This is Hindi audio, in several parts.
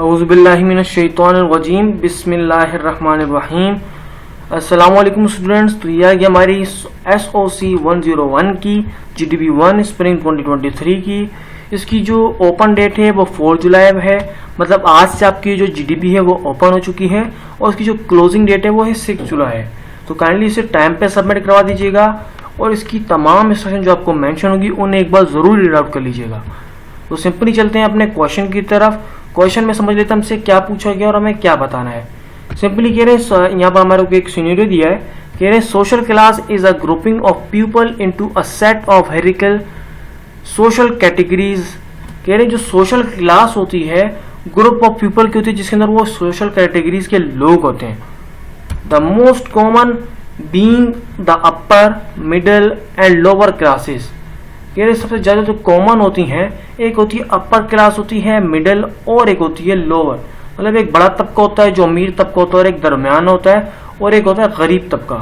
औज़ुबिल्लाहिमिनश्शैतानिर्रजीम बिस्मिल्लाहिर्रहमानिर्रहीम। अस्सलाम वालेकुम स्टूडेंट्स। तो यह है हमारी SOC 101 की GDP 1 स्प्रिंग 2023 की। इसकी जो ओपन डेट है वो 4 जुलाई है, मतलब आज से आपकी जो GDP है वो ओपन हो चुकी है, और इसकी जो क्लोजिंग डेट है वो है 6 जुलाई है। तो काइंडली इसे टाइम पे सबमिट करवा दीजिएगा, और इसकी तमाम इंस्ट्रक्शन जो आपको मेंशन होगी उन्हें एक बार ज़रूर रीड आउट कर लीजिएगा। तो सिंपली चलते हैं अपने क्वेश्चन की तरफ। क्वेश्चन में समझ लेते हैं हमसे क्या पूछा गया और हमें क्या बताना है। सिंपली कह रहे हैं, यहाँ पर हमारे को एक सिनेरियो दिया है, कह रहे हैं social class is a grouping of people into a set of hierarchical social categories. कह रहे हैं जो सोशल क्लास होती है ग्रुप ऑफ पीपल की होती है, जिसके अंदर वो सोशल कैटेगरीज के लोग होते हैं। The most common being the upper middle and lower classes. कह रहे सबसे ज़्यादा जो कॉमन होती हैं, एक होती है अपर क्लास होती है, मिडिल, और एक होती है लोअर। मतलब एक बड़ा तबका होता है जो अमीर तबका होता है, और एक दरमियान होता है, और एक होता है गरीब तबका।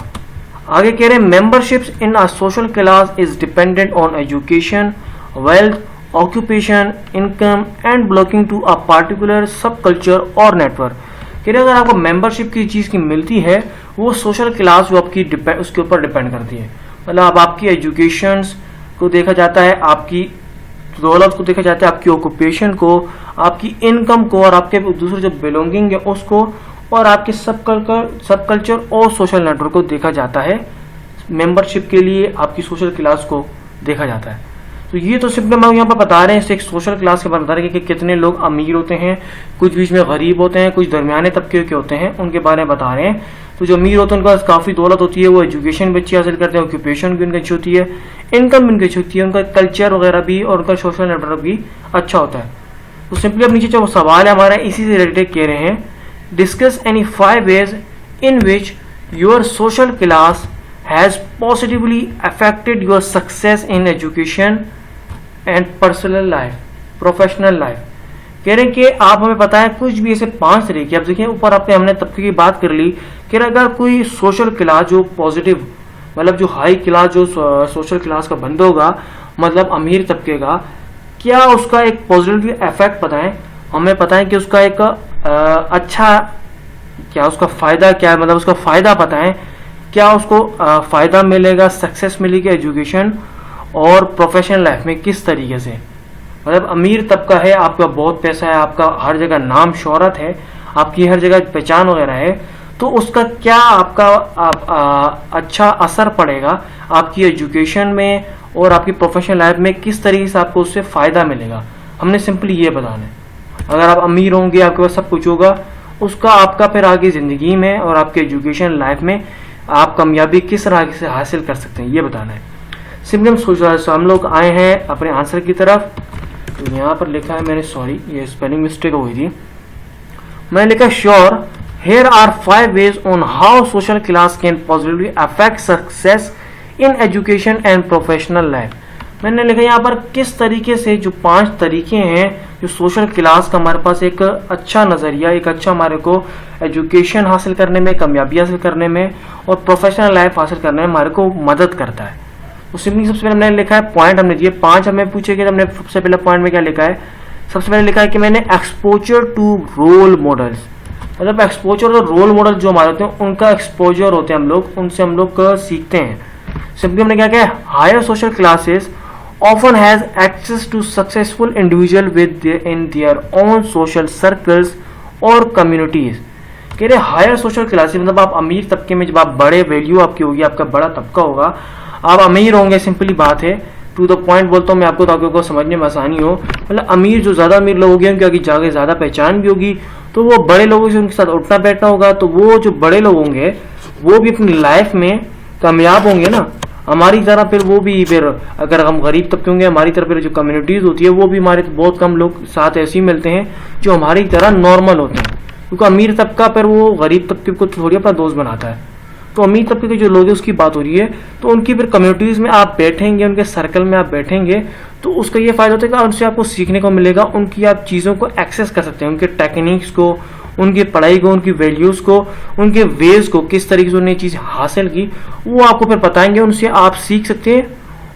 आगे कह रहे हैं memberships in a social class is dependent on education, wealth, occupation, income and belonging to a particular subculture और नेटवर्क। कह रहे अगर आपको मेंबरशिप की चीज़ की मिलती है, वो सोशल क्लास जो आपकी उसके ऊपर डिपेंड करती है। मतलब अब आपकी एजुकेशन को देखा जाता है, आपकी दौलत को देखा जाता है, आपकी ऑक्यूपेशन को, आपकी इनकम को, और आपके दूसरे जो बिलोंगिंग है उसको, और आपके सब कल्चर और सोशल नेटवर्क को देखा जाता है। मेंबरशिप के लिए आपकी सोशल क्लास को देखा जाता है। तो ये तो सिर्फ हम यहाँ पर बता रहे हैं, एक सोशल क्लास के बारे में बता रहे हैं कि कितने लोग अमीर होते हैं, कुछ बीच में गरीब होते हैं, कुछ दरमियाने तबके के होते हैं, उनके बारे में बता रहे हैं। तो जो अमीर होते हैं उनके पास काफ़ी दौलत होती है, वो एजुकेशन भी अच्छी हासिल करते हैं, ऑक्यूपेशन भी उनकी अच्छी होती है, इनकम भी उनकी अच्छी होती है, उनका कल्चर वगैरह भी और उनका सोशल नेटवर्क भी अच्छा होता है। तो सिंपली अब नीचे जो सवाल है हमारा इसी से रिलेटेड कह रहे हैं, discuss any 5 ways in which your social class has positively affected your success in education and personal life, professional life. कह रहे हैं कि आप हमें बताएं कुछ भी ऐसे 5 तरीके। अब देखिए ऊपर आपने हमने तबके की बात कर ली, कि अगर कोई सोशल क्लास जो पॉजिटिव, मतलब जो हाई क्लास जो सोशल क्लास का बंदा होगा, मतलब अमीर तबके का, क्या उसका एक पॉजिटिव इफेक्ट बताएं, हमें बताएं कि उसका एक अच्छा क्या उसका फ़ायदा क्या है, मतलब उसका फ़ायदा बताएं, क्या उसको फ़ायदा मिलेगा, सक्सेस मिलेगी एजुकेशन और प्रोफेशनल लाइफ में किस तरीके से। मतलब अमीर तबका है, आपका बहुत पैसा है, आपका हर जगह नाम शोहरत है, आपकी हर जगह पहचान वगैरह है, तो उसका क्या आपका अच्छा असर पड़ेगा आपकी एजुकेशन में और आपकी प्रोफेशनल लाइफ में, किस तरीके से आपको उससे फ़ायदा मिलेगा। हमने सिंपली ये बताना है। अगर आप अमीर होंगे, आपके पास सब कुछ होगा, उसका आपका फिर आगे ज़िंदगी में और आपके एजुकेशन लाइफ में आप कामयाबी किस तरह से हासिल कर सकते हैं, ये बताना है। सिंपली हम लोग आए हैं अपने आंसर की तरफ। तो यहाँ पर लिखा है मैंने, सॉरी ये स्पेलिंग मिस्टेक हो गई थी, मैंने लिखा sure here are 5 ways on how social class can positively affect success in education and professional life। मैंने लिखा यहाँ पर किस तरीके से जो 5 तरीके हैं जो सोशल क्लास का हमारे पास एक अच्छा नज़रिया, एक अच्छा हमारे को एजुकेशन हासिल करने में, कामयाबी हासिल करने में और प्रोफेशनल लाइफ हासिल करने में हमारे को मदद करता है। तो सिंपली सबसे पहले हमने लिखा है पॉइंट, हमने दिए 5 हमें पूछे कि हमने सबसे पहले पॉइंट में क्या लिखा है। सबसे पहले लिखा है कि मैंने एक्सपोजर टू रोल मॉडल्स, मतलब एक्सपोजर और रोल मॉडल जो हमारे होते हैं उनका एक्सपोजर होते हैं हम लोग, उनसे हम लोग सीखते हैं। सिंपली हमने क्या किया, higher social classes often has access to successful individual within their own social circles और कम्युनिटीज। कह रहे हायर सोशल क्लासेस मतलब आप अमीर तबके में, जब आप बड़े वैल्यू आपकी होगी, आपका बड़ा तबका होगा, आप अमीर होंगे, सिंपली बात है, टू द पॉइंट बोलता हूँ मैं आपको ताकि आपको समझने में आसानी हो। मतलब अमीर जो ज़्यादा अमीर लोग होंगे उनकी आगे जाके ज़्यादा पहचान भी होगी, तो वो बड़े लोगों से उनके साथ उठना बैठना होगा, तो वो जो बड़े लोग होंगे वो भी अपनी लाइफ में कामयाब होंगे ना हमारी तरह। फिर वो भी फिर अगर हम गरीब तबके होंगे, हमारी तरह फिर जो कम्युनिटीज़ होती है वो भी हमारे बहुत कम लोग साथ ऐसे ही मिलते हैं जो हमारी तरह नॉर्मल होते हैं, क्योंकि अमीर तबका फिर वो गरीब तबके को थोड़ी अपना दोस्त बनाता है। तो अमीर तबके के जो लोग हैं उसकी बात हो रही है, तो उनकी फिर कम्युनिटीज़ में आप बैठेंगे, उनके सर्कल में आप बैठेंगे, तो उसका ये फ़ायदा होता है कि उनसे आपको सीखने को मिलेगा, उनकी आप चीज़ों को एक्सेस कर सकते हैं, उनके टेक्निक्स को, उनकी पढ़ाई को, उनकी वैल्यूज़ को, उनके वेज को, किस तरीके से उन्हें चीज़ हासिल की, वो आपको फिर बताएंगे, उनसे आप सीख सकते हैं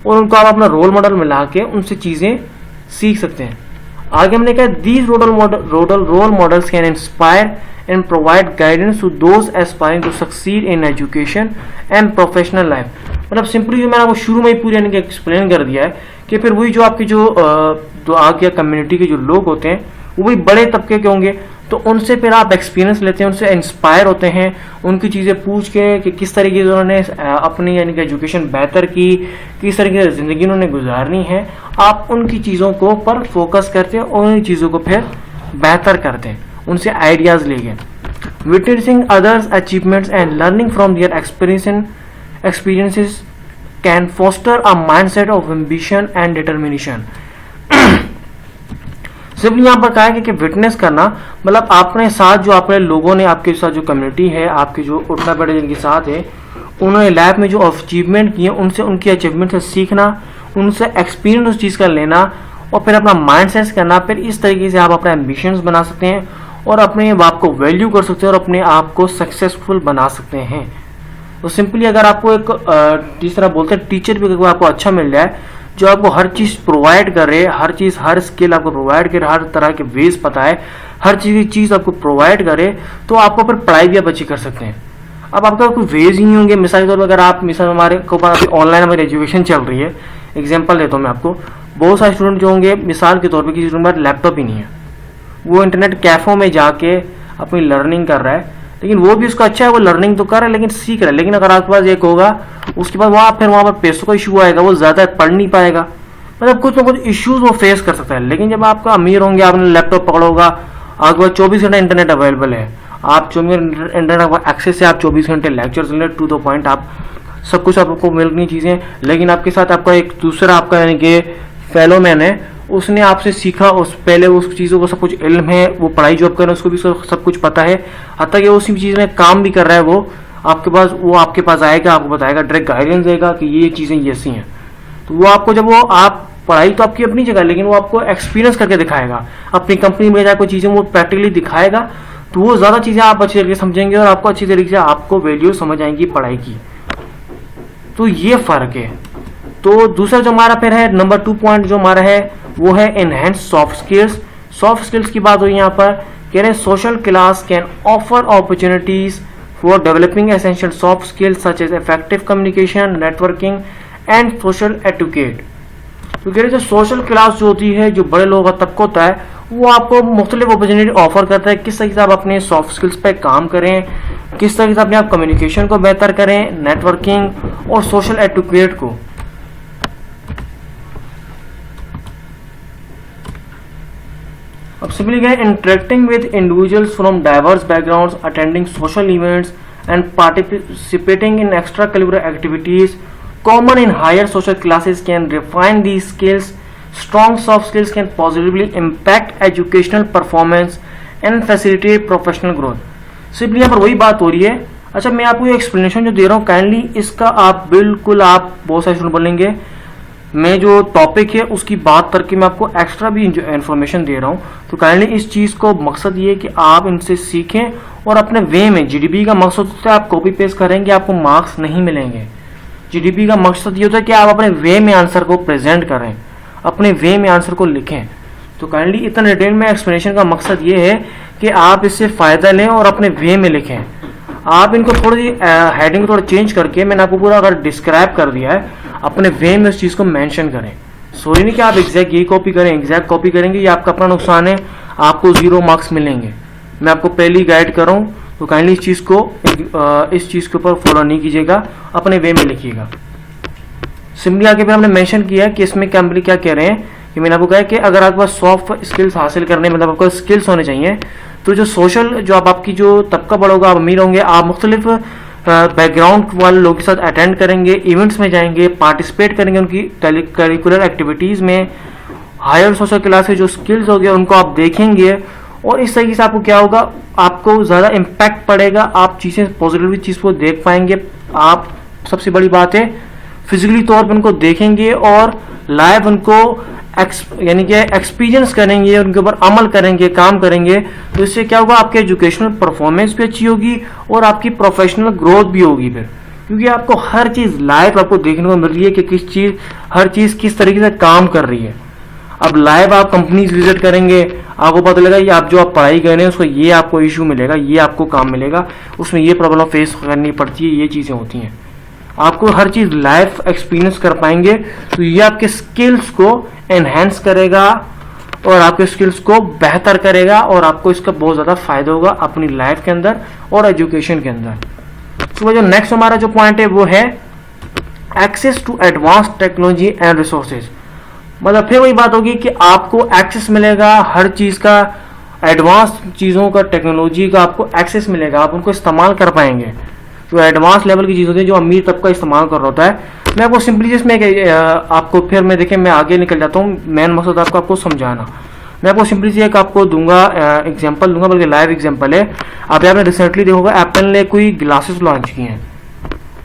और उनको आप अपना रोल मॉडल मिला के उनसे चीज़ें सीख सकते हैं। आगे हमने कहा these role models can inspire and provide guidance to those aspiring to succeed in education and professional life. मतलब सिंपली जो मैंने आपको शुरू में ही पूरी यानी कि एक्सप्लेन कर दिया है कि फिर वही जो आपकी जो आगे कम्युनिटी के जो लोग होते हैं वो भी बड़े तबके के होंगे, तो उनसे फिर आप एक्सपीरियंस लेते हैं, उनसे इंस्पायर होते हैं, उनकी चीज़ें पूछ के कि किस तरीके से उन्होंने अपनी यानी कि एजुकेशन बेहतर की, किस तरीके से ज़िंदगी उन्होंने गुजारनी है, आप उनकी चीज़ों को पर फोकस करते हैं और उन चीज़ों को फिर बेहतर करते हैं, उनसे आइडियाज़ लेके। Witnessing others achievements and learning from their experiences can foster a mindset of ambition and determination। Simply यहाँ पर कहा है कि विटनेस करना मतलब अपने साथ जो अपने लोगों ने, आपके साथ जो कम्युनिटी है, आपके जो उठना बैठे जिनके साथ है, उन्होंने लाइफ में जो अचीवमेंट किए उनसे, उनकी अचीवमेंट से सीखना, उनसे एक्सपीरियंस उस चीज़ का लेना और फिर अपना माइंड सेट करना। फिर इस तरीके से आप अपने एम्बिशंस बना सकते हैं और अपने आप को वैल्यू कर सकते हैं और अपने आप को सक्सेसफुल बना सकते हैं। तो सिंपली अगर आपको एक तीसरा बोलते हैं टीचर भी अगर आपको अच्छा मिल जाए जो आपको हर चीज़ प्रोवाइड कर रहे, हर चीज़ हर स्किल आपको प्रोवाइड करे, हर तरह के वेज पता है, हर चीज़ आपको प्रोवाइड करे, तो आपको फिर पढ़ाई भी आप अच्छी कर सकते हैं। अब आपका कोई वेज ही नहीं होंगे। मिसाल के तौर पर अगर आप मिसाल हमारे को अभी ऑनलाइन हमारी एजुकेशन चल रही है, एग्जाम्पल देता हूँ मैं आपको, बहुत सारे स्टूडेंट जो होंगे मिसाल के तौर पर किसी स्टूडेंट के पास लैपटॉप ही नहीं है, वो इंटरनेट कैफों में जाके अपनी लर्निंग कर रहा है, लेकिन वो भी उसका अच्छा है, वो लर्निंग तो कर रहा है लेकिन सीख रहा है। लेकिन अगर आपके पास एक होगा उसके बाद फिर वहाँ पर पैसों का इशू आएगा, वो ज़्यादा पढ़ नहीं पाएगा, मतलब कुछ ना कुछ इश्यूज वो फेस कर सकता है। लेकिन जब आपका अमीर होंगे, आपने लैपटॉप पकड़ा होगा, आपके पास 24 घंटा इंटरनेट अवेलेबल है, आप 24 इंटरनेट एक्सेस से आप 24 घंटे लेक्चर सुन रहे, टू द पॉइंट, आप सब कुछ आपको मिलनी चीज़ें। लेकिन आपके साथ आपका एक दूसरा आपका यानी कि फेलो मैन है, उसने आपसे सीखा, उस पहले उस चीज़ों को सब कुछ इल्म है, वो पढ़ाई जॉब कर रहे हैं उसको भी सब कुछ पता है, हत्ता कि उसी चीज़ में काम भी कर रहा है, वो आपके पास आएगा, आपको बताएगा, डायरेक्ट गाइडेंस देगा कि ये चीज़ें ये ऐसी हैं। तो वो आपको जब वो आप पढ़ाई तो आपकी अपनी जगह, लेकिन वो आपको एक्सपीरियंस करके दिखाएगा, अपनी कंपनी में जाकर कोई चीज़ें वो प्रैक्टिकली दिखाएगा, तो वो ज़्यादा चीज़ें आप अच्छी तरीके से समझेंगे और आपको अच्छी तरीके से आपको वैल्यू समझ आएंगी पढ़ाई की। तो ये फ़र्क है। तो दूसरा जो हमारा फिर है नंबर 2 पॉइंट जो हमारा है वो है enhance soft skills. Soft skills की बात हुई यहाँ पर, कह रहे हैं social class can offer opportunities for developing essential soft skills such as effective communication, networking and social etiquette. तो कह रहे जो सोशल क्लास जो होती है, जो बड़े लोगों का तबका होता है, वो आपको मुख्तलिफ अपॉर्चुनिटी ऑफर करता है, किस तरीके से आप अपने सॉफ्ट स्किल्स पे काम करें, किस तरीके से अपने आप कम्युनिकेशन को बेहतर करें, नेटवर्किंग और सोशल एटिकेट को। अब सिंपली क्या है, interacting with individuals from diverse backgrounds, attending social events and participating in extra curricular activities common in higher social classes can refine these skills. Strong soft skills can positively impact educational performance and facilitate professional growth. Simply यहाँ पर वही बात हो रही है। अच्छा, मैं आपको ये एक्सप्लेनेशन जो दे रहा हूँ काइंडली इसका आप बिल्कुल, आप बहुत सारे स्टूडेंट बोलेंगे मैं जो टॉपिक है उसकी बात करके मैं आपको एक्स्ट्रा भी इन्फॉर्मेशन दे रहा हूँ, तो काइंडली इस चीज़ को मकसद ये है कि आप इनसे सीखें और अपने वे में। जीडीपी का मकसद होता है आप कॉपी पेस्ट करेंगे आपको मार्क्स नहीं मिलेंगे। जीडीपी का मकसद ये होता है कि आप अपने वे में आंसर को प्रेजेंट करें, अपने वे में आंसर को लिखें। तो काइंडली इतना डिटेल में एक्सप्लेनेशन का मकसद ये है कि आप इससे फ़ायदा लें और अपने वे में लिखें। आप इनको थोड़ी हेडिंग थोड़ा चेंज करके मैंने आपको पूरा अगर डिस्क्राइब कर दिया है, अपने वे में उस चीज़ को मेंशन करें। सॉरी नहीं कि आप एग्जैक्ट यही कॉपी करें, एग्जैक्ट कॉपी करेंगे ये आपका अपना नुकसान है, आपको 0 मार्क्स मिलेंगे। मैं आपको पहले ही गाइड कर रहा हूँ, तो काइंडली इस चीज़ के ऊपर फॉलो नहीं कीजिएगा, अपने वे में लिखिएगा। सिंपली आगे भी हमने मेंशन किया कि इसमें कैम्बली क्या कह रहे हैं कि मैंने आपको कहा कि अगर आपके पास सॉफ्ट स्किल्स हासिल करने मतलब आपको स्किल्स होने चाहिए, तो जो सोशल जो आपकी जो तबका बड़ा होगा, आप अमीर होंगे, आप मुख्तलिफ बैकग्राउंड वाले लोगों के साथ अटेंड करेंगे, इवेंट्स में जाएंगे, पार्टिसिपेट करेंगे उनकी करिकुलर एक्टिविटीज़ में। हायर सोशल क्लास के जो स्किल्स हो गए उनको आप देखेंगे और इस तरीके से आपको क्या होगा, आपको ज़्यादा इम्पैक्ट पड़ेगा, आप चीज़ें पॉजिटिव चीज़ को देख पाएंगे। आप सबसे बड़ी बात है फिजिकली तौर पर उनको देखेंगे और लाइव उनको यानी कि एक्सपीरियंस करेंगे, उनके ऊपर अमल करेंगे, काम करेंगे। तो इससे क्या होगा, आपके एजुकेशनल परफॉर्मेंस भी अच्छी होगी और आपकी प्रोफेशनल ग्रोथ भी होगी फिर, क्योंकि आपको हर चीज़ लाइव आपको देखने को मिल रही है कि हर चीज़ किस तरीके से काम कर रही है। अब लाइव आप कंपनीज विजिट करेंगे, आपको पता लगेगा ये आप जो आप पढ़ाई कर रहे हैं उसको ये आपको इशू मिलेगा, ये आपको काम मिलेगा, उसमें ये प्रॉब्लम फेस करनी पड़ती है, ये चीज़ें होती हैं। आपको हर चीज़ लाइव एक्सपीरियंस कर पाएंगे, तो ये आपके स्किल्स को एनहेंस करेगा और आपके स्किल्स को बेहतर करेगा और आपको इसका बहुत ज़्यादा फायदा होगा अपनी लाइफ के अंदर और एजुकेशन के अंदर। तो जो नेक्स्ट हमारा जो पॉइंट है वो है access to advance technology and resources. मतलब फिर वही बात होगी कि आपको एक्सेस मिलेगा हर चीज़ का, एडवांस चीज़ों का, टेक्नोलॉजी का आपको एक्सेस मिलेगा, आप उनको इस्तेमाल कर पाएंगे। जो एडवांस लेवल की चीज़ होती है जो अमीर तबका इस्तेमाल कर रहा होता है। मैं आपको सिंपली जिसमें आपको फिर मैं देखें मैं आगे निकल जाता हूँ, मेन मकसद आपको समझाना। मैं आपको सिंपली से एक आपको दूंगा एग्जांपल दूंगा, बल्कि लाइव एग्जांपल है। आप आपने रिसेंटली देखा होगा एप्पल ने कोई ग्लासेस लॉन्च किए हैं,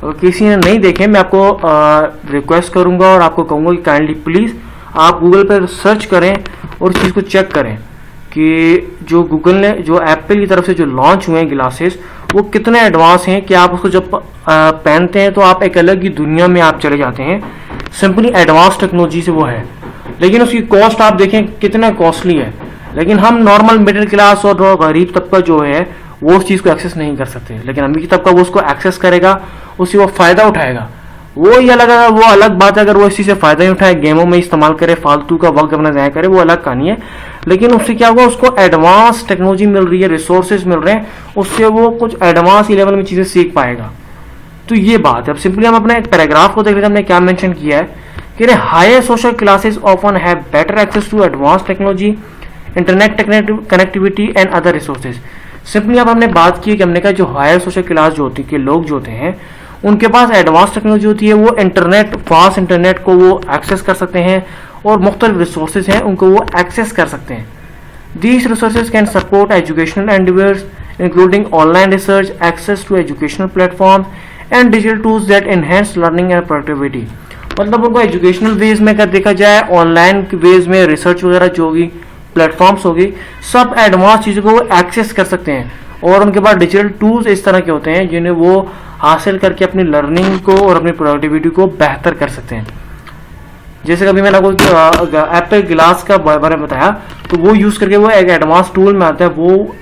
अगर किसी ने नहीं देखे मैं आपको रिक्वेस्ट करूंगा और आपको कहूँगा कि काइंडली प्लीज़ आप गूगल पर सर्च करें और इस चीज़ को चेक करें कि जो गूगल ने जो एप्पल की तरफ से जो लॉन्च हुए हैं ग्लासेस वो कितने एडवांस हैं कि आप उसको जब पहनते हैं तो आप एक अलग ही दुनिया में आप चले जाते हैं। सिंपली एडवांस टेक्नोलॉजी से वो है, लेकिन उसकी कॉस्ट आप देखें कितना कॉस्टली है। लेकिन हम नॉर्मल मिडिल क्लास और गरीब तबका जो है वो उस चीज़ को एक्सेस नहीं कर सकते, लेकिन अमीर तबका वो उसको एक्सेस करेगा, उससे वो फ़ायदा उठाएगा। वो ही अलग, वो अलग बात है अगर वो इसी से फ़ायदा ही उठाए, गेमों में इस्तेमाल करे, फालतू का वक्त अपना ज़ाया करे, वो अलग कहानी है। लेकिन उससे क्या होगा, उसको एडवांस टेक्नोलॉजी मिल रही है, रिसोर्सेज मिल रहे हैं, उससे वो कुछ एडवांस लेवल में चीज़ें सीख पाएगा। तो ये बात है। अब सिंपली हम अपने एक पैराग्राफ को देख लेते हैं, हमने क्या मेंशन किया है कि higher social classes often have better access to advance technology, internet connectivity and other resources. Simply अब हमने बात की कि हमने कहा जो हायर सोशल क्लास जो होती है, लोग जो होते हैं उनके पास एडवांस टेक्नोलॉजी होती है, वो इंटरनेट, फास्ट इंटरनेट को वो एक्सेस कर सकते हैं और मुख्तलिफ रिसोर्सेज हैं उनको वो एक्सेस कर सकते हैं। These resources can support educational endeavours including online research, access to educational platform and digital tools that enhance learning and productivity. मतलब उनको एजुकेशनल वेज में अगर देखा जाए, ऑनलाइन वेज में रिसर्च वगैरह जो होगी, प्लेटफॉर्म्स होगी, सब एडवांस चीज़ों को वो एक्सेस कर सकते हैं और उनके पास डिजिटल टूल्स इस तरह के होते हैं जिन्हें वो हासिल करके अपनी लर्निंग को और अपनी प्रोडक्टिविटी को बेहतर कर सकते हैं। जैसे कभी मैंने आपको एप्पल ग्लास का बारे में बताया, तो वो यूज़ करके वो एक एडवांस टूल में आता है, वो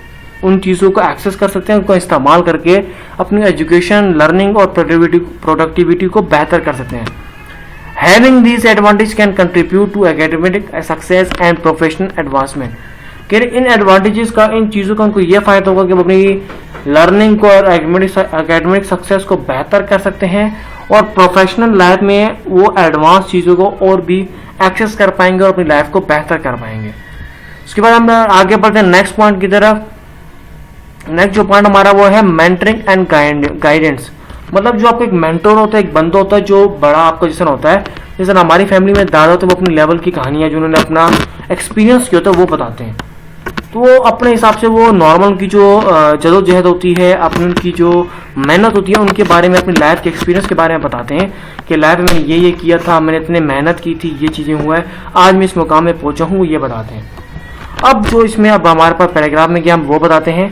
उन चीज़ों को एक्सेस कर सकते हैं, उनको इस्तेमाल करके अपनी एजुकेशन, लर्निंग और प्रोडक्टिविटी को बेहतर कर सकते हैं। Having these advantages can contribute to academic success and professional advancement। कि इन एडवांटेजेस का, इन चीज़ों का उनको ये फ़ायदा होगा कि वो अपनी लर्निंग को और एकेडमिक सक्सेस को बेहतर कर सकते हैं और प्रोफेशनल लाइफ में वो एडवांस चीज़ों को और भी एक्सेस कर पाएंगे और अपनी लाइफ को बेहतर कर पाएंगे। उसके बाद हम आगे बढ़ते हैं नेक्स्ट पॉइंट की तरफ। नेक्स्ट जो पॉइंट हमारा वो है मेंटरिंग एंड गाइडेंस। मतलब जो आपको एक मेंटोर होता है, एक बंदा होता है जो बड़ा आपका जैसा होता है, जैसे हमारी फैमिली में दादा होते हैं, वो अपनी लेवल की कहानियाँ जो उन्होंने अपना एक्सपीरियंस किया होता है वो बताते हैं। तो वो अपने हिसाब से वो नॉर्मल की जो जदोजहद होती है, अपनी उनकी जो मेहनत होती है, उनके बारे में, अपनी लाइफ के एक्सपीरियंस के बारे में बताते हैं कि लाइफ में मैंने ये किया था, मैंने इतने मेहनत की थी, ये चीज़ें हुआ है, आज मैं इस मुकाम में पहुँचा हूँ, ये बताते हैं। अब जो इसमें अब हमारे पास पैराग्राफ में क्या हम वो बताते हैं,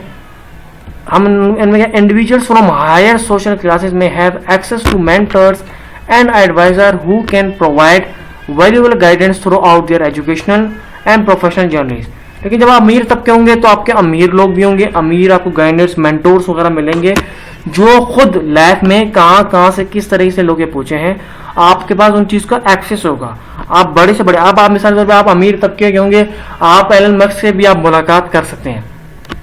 हम इनमें individuals from higher social classes may have access to mentors and adviser who can provide valuable guidance throughout their educational and professional journeys. लेकिन जब आप अमीर तबके होंगे तो आपके अमीर लोग भी होंगे, अमीर आपको गाइडेंस, मेंटोर्स वगैरह मिलेंगे जो खुद लाइफ में कहाँ से किस तरीके से लोग पहुंचे हैं, आपके पास उन चीज़ का एक्सेस होगा। आप बड़े से बड़े, आप मिसाल के तौर पर आप अमीर तबके के होंगे, आप एलन मस्क से भी आप मुलाकात कर सकते हैं।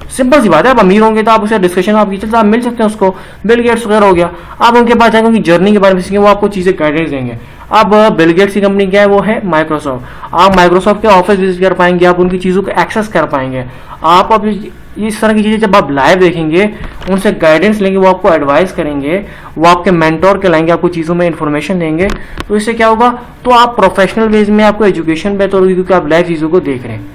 सिंपल सी बात है, आप अमीर होंगे तो आप उससे डिस्कशन आपकी चलता, आप मिल सकते हैं उसको। बिल गेट्स वगैरह हो गया, आप उनके पास जाएंगे, उनकी जर्नी के बारे में सीखेंगे, वो आपको चीज़ें गाइडेंस देंगे। अब बिल गेट्स की कंपनी क्या है, वो है माइक्रोसॉफ्ट। आप माइक्रोसॉफ्ट के ऑफिस विजिट कर पाएंगे, आप उनकी चीज़ों को एक्सेस कर पाएंगे। आप अब इस तरह की चीज़ें जब आप लाइव देखेंगे, उनसे गाइडेंस लेंगे, वो आपको एडवाइस करेंगे, वो आपके मेंटोर कहलाएंगे, आपको चीज़ों में इन्फॉर्मेशन देंगे। तो इससे क्या होगा, तो आप प्रोफेशनल वेज में आपको एजुकेशन बेहतर होगी क्योंकि आप लाइव चीज़ों को देख रहे हैं।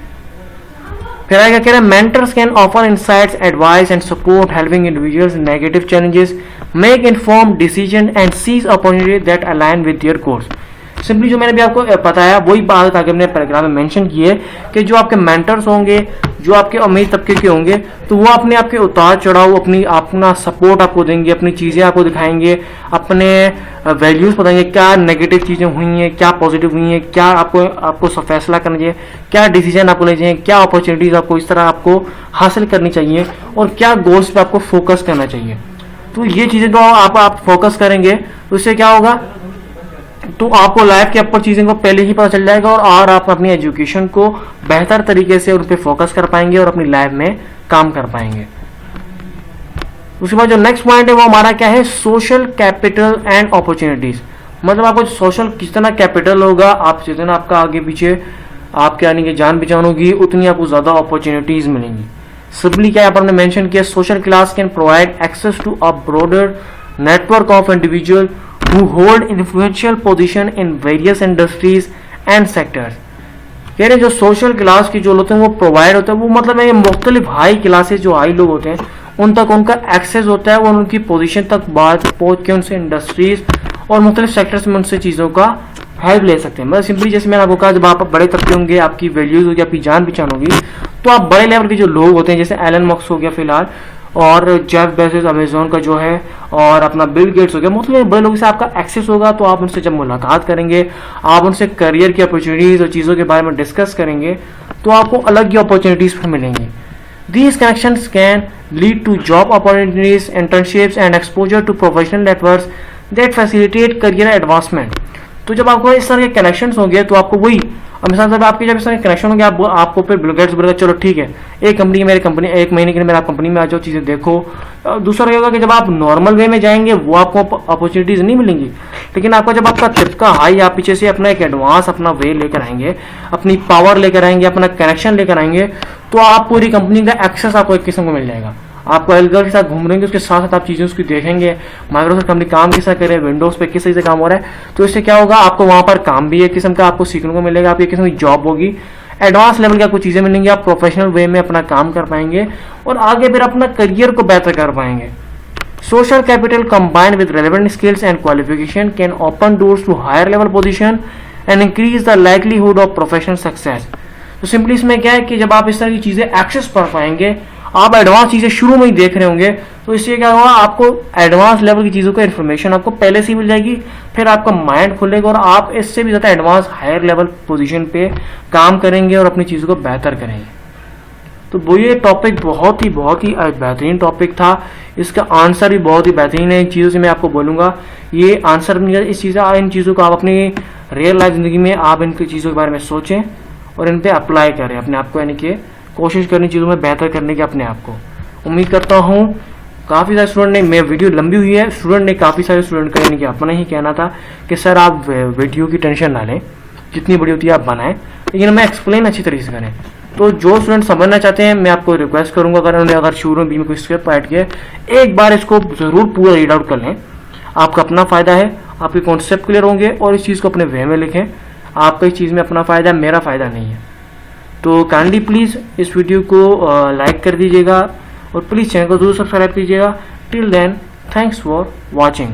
फिर आगे कह रहे हैं mentors can offer insights, advice and support helping individuals in negative challenges, make informed decision and seize opportunity that align with their goals. Simply जो मैंने भी आपको बताया वही बात आगे अपने पैराग्राफ में मेंशन की है कि जो आपके मेंटर्स होंगे, जो आपके अमीर तबके के होंगे, तो वो अपने आपके उतार चढ़ाव अपना सपोर्ट आपको देंगे, अपनी चीज़ें आपको दिखाएंगे, अपने वैल्यूज़ बताएंगे, क्या नेगेटिव चीज़ें हुई हैं, क्या पॉजिटिव हुई हैं, क्या आपको फैसला करना चाहिए, क्या डिसीजन आपको लेना चाहिए, क्या अपॉर्चुनिटीज़ आपको इस तरह आपको हासिल करनी चाहिए और क्या गोल्स पे आपको फोकस करना चाहिए। तो ये चीज़ें तो आप फोकस करेंगे तो इससे क्या होगा, तो आपको लाइफ के ऊपर चीज़ों को पहले ही पता चल जाएगा और आप अपनी एजुकेशन को बेहतर तरीके से उन पर फोकस कर पाएंगे और अपनी लाइफ में काम कर पाएंगे। उसके बाद जो नेक्स्ट पॉइंट है वो हमारा क्या है, सोशल कैपिटल एंड अपॉर्चुनिटीज। मतलब आपको सोशल कितना कैपिटल होगा, आप जितना आपका आगे पीछे आपके आने की जान पहचान होगी, उतनी आपको ज़्यादा अपॉर्चुनिटीज मिलेंगी। सिंपली क्या आपने मेंशन किया, social class can provide access to a broader network of individual who hold influential position in various industries and sectors। कह रहे जो सोशल क्लास की जो लोग हैं वो प्रोवाइड होता है, वो मतलब ये मुख्तलिफ हाई क्लासेस जो हाई लोग होते हैं उन तक उनका एक्सेस होता है, वो उनकी पोजीशन तक बात पहुँच के उनसे इंडस्ट्रीज और मुख्तलिफ सेक्टर्स में उनसे चीज़ों का हेल्प ले सकते हैं। मतलब सिंपली जैसे मैंने आपको कहा, जब आप बड़े तबके होंगे, आपकी वैल्यूज होगी, आपकी जान पहचान होगी, तो आप बड़े लेवल के जो लोग होते हैं, जैसे एलन मस्क हो गया फिलहाल, और जेफ बेजोस अमेजोन का जो है, और अपना बिल गेट्स हो गया, मतलब बड़े लोगों से आपका एक्सेस होगा, तो आप उनसे जब मुलाकात करेंगे, आप उनसे करियर की अपॉर्चुनिटीज़ और चीज़ों के बारे में डिस्कस करेंगे, तो आपको अलग ही अपॉर्चुनिटीज़ मिलेंगी। These connections can lead to job opportunities, internships and exposure to professional networks that facilitate career advancement। तो जब आपको इस तरह के कनेक्शंस होंगे तो आपको वही मिसाल जब आपके जब इस तरह के कनेक्शन होंगे, आपको फिर बिल गेट्स बोलेगा चलो ठीक है, एक महीने के लिए मेरा कंपनी में आ जाओ, चीज़ें देखो। दूसरा क्या होगा कि जब आप नॉर्मल वे में जाएंगे वो आपको अपॉर्चुनिटीज़ नहीं मिलेंगी, लेकिन आपका जब आपका तबका हाई, आप पीछे से अपना एक एडवांस अपना वे लेकर आएंगे, अपनी पावर लेकर आएंगे, अपना कनेक्शन लेकर आएंगे, तो आप पूरी कंपनी का एक्सेस आपको एक किस्म को मिल जाएगा। आपको एल्गर के साथ घूम रहेंगे, उसके साथ साथ आप चीज़ें उसकी देखेंगे, माइक्रोसॉफ्ट कंपनी काम किस तरह करे, विंडोज़ पे किस तरह से काम हो रहा है, तो इससे क्या होगा, आपको वहाँ पर काम भी एक किस्म का आपको सीखने को मिलेगा, आपकी एक किस्म की जॉब होगी, एडवांस लेवल की आपको चीज़ें मिलेंगी, आप प्रोफेशनल वे में अपना काम कर पाएंगे और आगे फिर अपना करियर को बेहतर कर पाएंगे। Social capital combined with relevant skills and qualification can open doors to higher level position and increase the livelihood of professional success. तो सिंपली इसमें क्या है कि जब आप इस तरह की चीज़ें एक्सेस कर पाएंगे, आप एडवांस चीज़ें शुरू में ही देख रहे होंगे, तो इससे क्या होगा, आपको एडवांस लेवल की चीज़ों का इन्फॉर्मेशन आपको पहले से ही मिल जाएगी, फिर आपका माइंड खुलेगा और आप इससे भी ज़्यादा एडवांस हायर लेवल पोजीशन पे काम करेंगे और अपनी चीज़ों को बेहतर करेंगे। तो वो ये टॉपिक बहुत ही बेहतरीन टॉपिक था, इसका आंसर भी बहुत ही बेहतरीन है। इन चीज़ों से मैं आपको बोलूँगा, ये आंसर इन चीज़ों को आप अपनी रियल लाइफ ज़िंदगी में आप इनकी चीज़ों के बारे में सोचें और इन पर अप्लाई करें अपने आप को, यानी कि कोशिश करनी चीज़ों में बेहतर करने की अपने आप को। उम्मीद करता हूँ काफ़ी सारे स्टूडेंट ने, मेरी वीडियो लंबी हुई है, काफ़ी सारे स्टूडेंट का यानी कि अपना ही कहना था कि सर आप वीडियो की टेंशन ना लें, जितनी बड़ी होती है आप बनाएं, लेकिन मैं एक्सप्लेन अच्छी तरीके से करें। तो जो स्टूडेंट समझना चाहते हैं, मैं आपको रिक्वेस्ट करूँगा, अगर शुरू में भी में कोई स्क्रिप्ट ऐड किया, एक बार इसको ज़रूर पूरा रीड आउट कर लें, आपका अपना फ़ायदा है, आपके कॉन्सेप्ट क्लियर होंगे और इस चीज़ को अपने वे में लिखें। आपका इस चीज़ में अपना फ़ायदा है, मेरा फ़ायदा नहीं है। तो काइंडली प्लीज़ इस वीडियो को लाइक कर दीजिएगा और प्लीज़ चैनल को जरूर सब्सक्राइब कीजिएगा। Till then, thanks for watching.